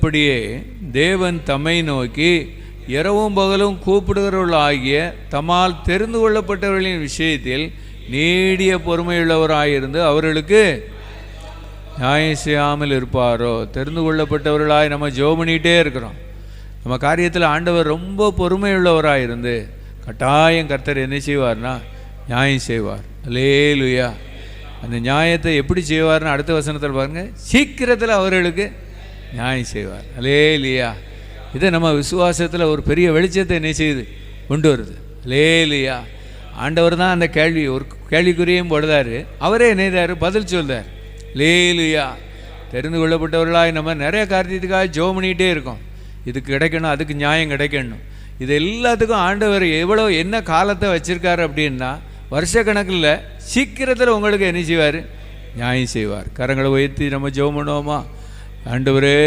அப்படியே தேவன் தம்மை நோக்கி இரவும் பகலும் கூப்பிடுகிறவர்கள் ஆகிய தம்மால் தெரிந்து கொள்ளப்பட்டவர்களின் விஷயத்தில் நீடிய பொறுமையுள்ளவராயிருந்து அவர்களுக்கு நியாயம் செய்யாமல் இருப்பாரோ. தெரிந்து கொள்ளப்பட்டவர்களாய் நம்ம ஜெபம் பண்ணிகிட்டே இருக்கிறோம். நம்ம காரியத்தில் ஆண்டவர் ரொம்ப பொறுமையுள்ளவராயிருந்து கட்டாயம் கர்த்தர் என்ன செய்வார்னா நியாயம் செய்வார். அல்லேலூயா. அந்த நியாயத்தை எப்படி செய்வார்னு அடுத்த வசனத்தில் பாருங்க. சீக்கிரத்தில் அவர்களுக்கு நியாயம் செய்வார். அல்லேலூயா. இதை நம்ம விசுவாசத்தில் ஒரு பெரிய வெளிச்சத்தை என்ன செய்யுது கொண்டு வருது. அல்லேலூயா. ஆண்டவர் தான் அந்த கேள்வி ஒரு கேள்விக்குறியும் போடுதார். அவரே என்னதார் பதில் சொல்றார். அல்லேலூயா. தெரிந்து கொள்ளப்பட்டவர்களாக நம்ம நிறைய காரியத்துக்காக ஜெபம் பண்ணிகிட்டே இருக்கோம். இதுக்கு கிடைக்கணும், அதுக்கு நியாயம் கிடைக்கணும். இது எல்லாத்துக்கும் ஆண்டவர் எவ்வளோ என்ன காலத்தை வச்சுருக்காரு அப்படின்னா வருஷக்கணக்கில் சீக்கிரத்தில் உங்களுக்கு என்ன செய்வார் நியாயம் செய்வார். கரங்களை உயர்த்தி நம்ம ஜெபம் பண்ணுவோமா? ஆண்டவரே